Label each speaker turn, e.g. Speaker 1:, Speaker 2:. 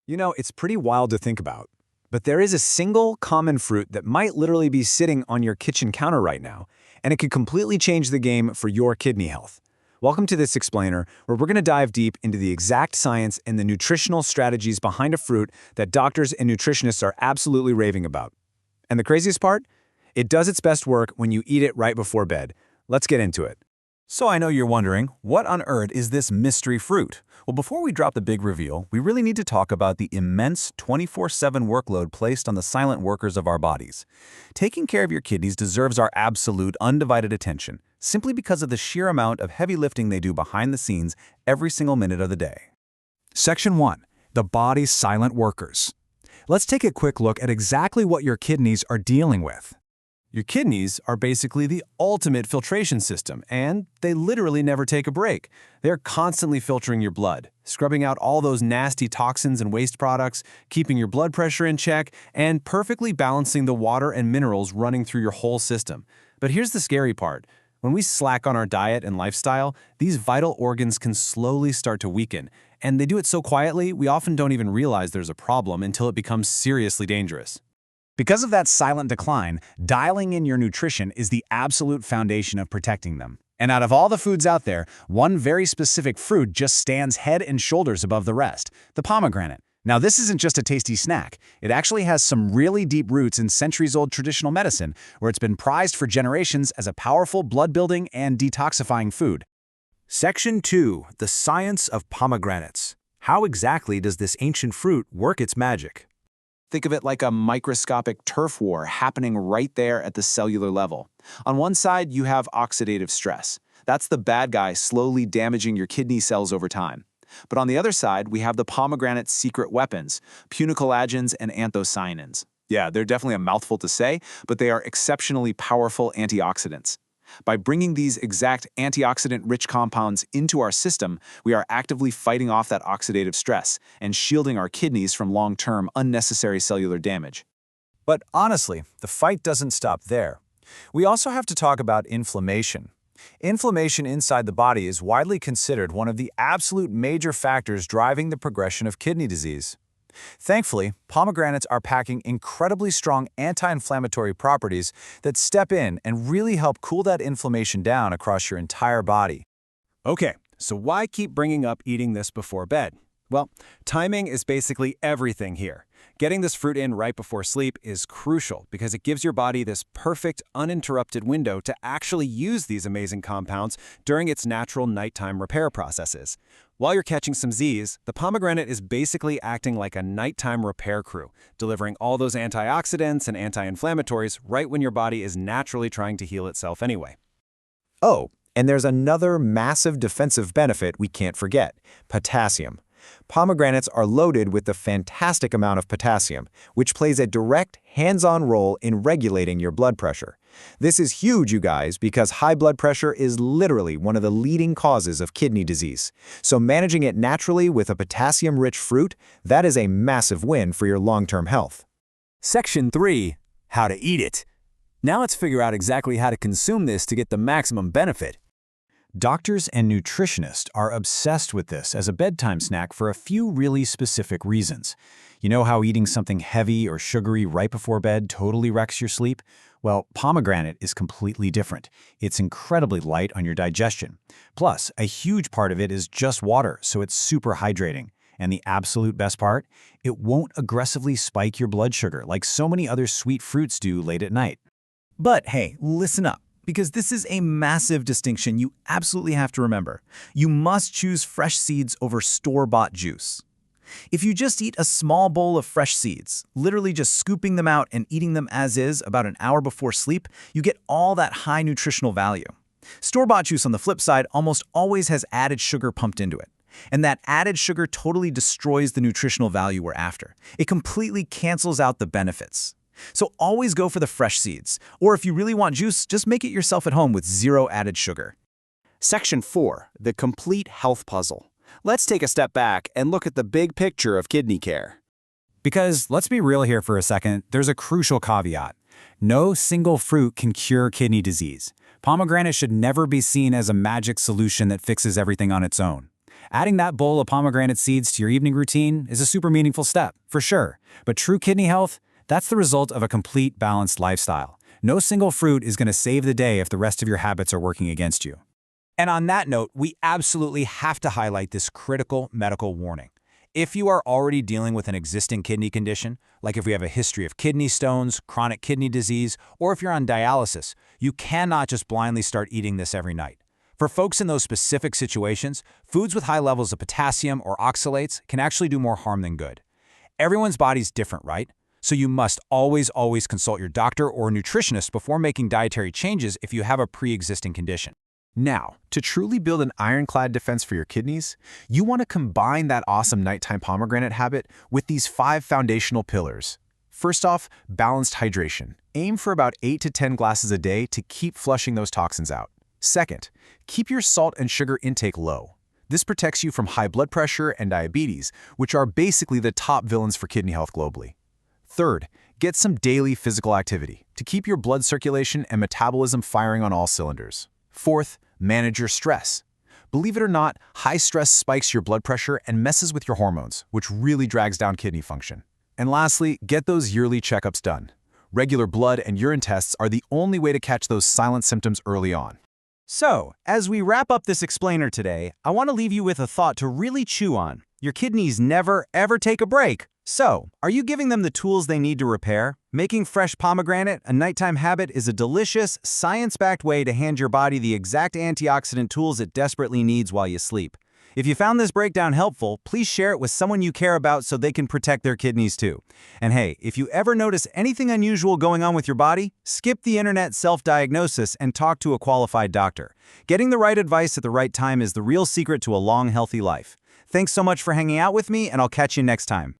Speaker 1: It's pretty wild to think about. But there is a single common fruit that might literally be sitting on your kitchen counter right now, and it could completely change the game for your kidney health. Welcome to this explainer, where we're going to dive deep into the exact science and the nutritional strategies behind a fruit that doctors and nutritionists are absolutely raving about. And the craziest part? It does its best work when you eat it right before bed. Let's get into it.
Speaker 2: So I know you're wondering, what on earth is this mystery fruit? Well, before we drop the big reveal, we really need to talk about the immense 24/7 workload placed on the silent workers of our bodies. Taking care of your kidneys deserves our absolute, undivided attention, simply because of the sheer amount of heavy lifting they do behind the scenes every single minute of the day.
Speaker 3: Section 1. The body's silent workers. Let's take a quick look at exactly what your kidneys are dealing with.
Speaker 4: Your kidneys are basically the ultimate filtration system, and they literally never take a break. They're constantly filtering your blood, scrubbing out all those nasty toxins and waste products, keeping your blood pressure in check, and perfectly balancing the water and minerals running through your whole system. But here's the scary part. When we slack on our diet and lifestyle, these vital organs can slowly start to weaken, and they do it so quietly we often don't even realize there's a problem until it becomes seriously dangerous.
Speaker 3: Because of that silent decline, dialing in your nutrition is the absolute foundation of protecting them. And out of all the foods out there, one very specific fruit just stands head and shoulders above the rest, the pomegranate. Now, this isn't just a tasty snack. It actually has some really deep roots in centuries-old traditional medicine, where it's been prized for generations as a powerful blood-building and detoxifying food.
Speaker 5: Section 2. The Science of Pomegranates. How exactly does this ancient fruit work its magic?
Speaker 1: Think of it like a microscopic turf war happening right there at the cellular level. On one side, you have oxidative stress. That's the bad guy slowly damaging your kidney cells over time. But on the other side, we have the pomegranate's secret weapons, punicolagens and anthocyanins. Yeah, they're definitely a mouthful to say, but they are exceptionally powerful antioxidants. By bringing these exact antioxidant-rich compounds into our system, we are actively fighting off that oxidative stress and shielding our kidneys from long-term unnecessary cellular damage.
Speaker 2: But honestly, the fight doesn't stop there. We also have to talk about inflammation. Inflammation inside the body is widely considered one of the absolute major factors driving the progression of kidney disease. Thankfully, pomegranates are packing incredibly strong anti-inflammatory properties that step in and really help cool that inflammation down across your entire body.
Speaker 4: Okay, so why keep bringing up eating this before bed? Well, timing is basically everything here. Getting this fruit in right before sleep is crucial because it gives your body this perfect, uninterrupted window to actually use these amazing compounds during its natural nighttime repair processes. While you're catching some Z's, the pomegranate is basically acting like a nighttime repair crew, delivering all those antioxidants and anti-inflammatories right when your body is naturally trying to heal itself anyway.
Speaker 1: Oh, and there's another massive defensive benefit we can't forget: potassium. Pomegranates are loaded with a fantastic amount of potassium, which plays a direct, hands-on role in regulating your blood pressure. This is huge, you guys, because high blood pressure is literally one of the leading causes of kidney disease. So managing it naturally with a potassium-rich fruit, that is a massive win for your long-term health.
Speaker 5: Section 3. How to eat it. Now let's figure out exactly how to consume this to get the maximum benefit.
Speaker 3: Doctors and nutritionists are obsessed with this as a bedtime snack for a few really specific reasons. You know how eating something heavy or sugary right before bed totally wrecks your sleep? Well, pomegranate is completely different. It's incredibly light on your digestion. Plus, a huge part of it is just water, so it's super hydrating. And the absolute best part? It won't aggressively spike your blood sugar like so many other sweet fruits do late at night.
Speaker 6: But hey, listen up, because this is a massive distinction you absolutely have to remember. You must choose fresh seeds over store-bought juice. If you just eat a small bowl of fresh seeds, literally just scooping them out and eating them as is about an hour before sleep, you get all that high nutritional value. Store-bought juice, on the flip side, almost always has added sugar pumped into it. And that added sugar totally destroys the nutritional value we're after. It completely cancels out the benefits. So always go for the fresh seeds. Or if you really want juice, just make it yourself at home with zero added sugar.
Speaker 7: Section 4. The Complete Health Puzzle. Let's take a step back and look at the big picture of kidney care.
Speaker 3: Because let's be real here for a second, there's a crucial caveat. No single fruit can cure kidney disease. Pomegranate should never be seen as a magic solution that fixes everything on its own. Adding that bowl of pomegranate seeds to your evening routine is a super meaningful step, for sure. But true kidney health, that's the result of a complete, balanced lifestyle. No single fruit is going to save the day if the rest of your habits are working against you.
Speaker 2: And on that note, we absolutely have to highlight this critical medical warning. If you are already dealing with an existing kidney condition, like if we have a history of kidney stones, chronic kidney disease, or if you're on dialysis, you cannot just blindly start eating this every night. For folks in those specific situations, foods with high levels of potassium or oxalates can actually do more harm than good. Everyone's body's different, right? So you must always consult your doctor or nutritionist before making dietary changes if you have a pre-existing condition.
Speaker 4: Now, to truly build an ironclad defense for your kidneys, you want to combine that awesome nighttime pomegranate habit with these 5 foundational pillars. First off, balanced hydration. Aim for about 8 to 10 glasses a day to keep flushing those toxins out. Second, keep your salt and sugar intake low. This protects you from high blood pressure and diabetes, which are basically the top villains for kidney health globally. Third, get some daily physical activity to keep your blood circulation and metabolism firing on all cylinders. Fourth, manage your stress. Believe it or not, high stress spikes your blood pressure and messes with your hormones, which really drags down kidney function. And lastly, get those yearly checkups done. Regular blood and urine tests are the only way to catch those silent symptoms early on.
Speaker 6: So, as we wrap up this explainer today, I want to leave you with a thought to really chew on. Your kidneys never, ever take a break. So, are you giving them the tools they need to repair? Making fresh pomegranate a nighttime habit is a delicious, science-backed way to hand your body the exact antioxidant tools it desperately needs while you sleep. If you found this breakdown helpful, please share it with someone you care about so they can protect their kidneys too. And hey, if you ever notice anything unusual going on with your body, skip the internet self-diagnosis and talk to a qualified doctor. Getting the right advice at the right time is the real secret to a long, healthy life. Thanks so much for hanging out with me, and I'll catch you next time.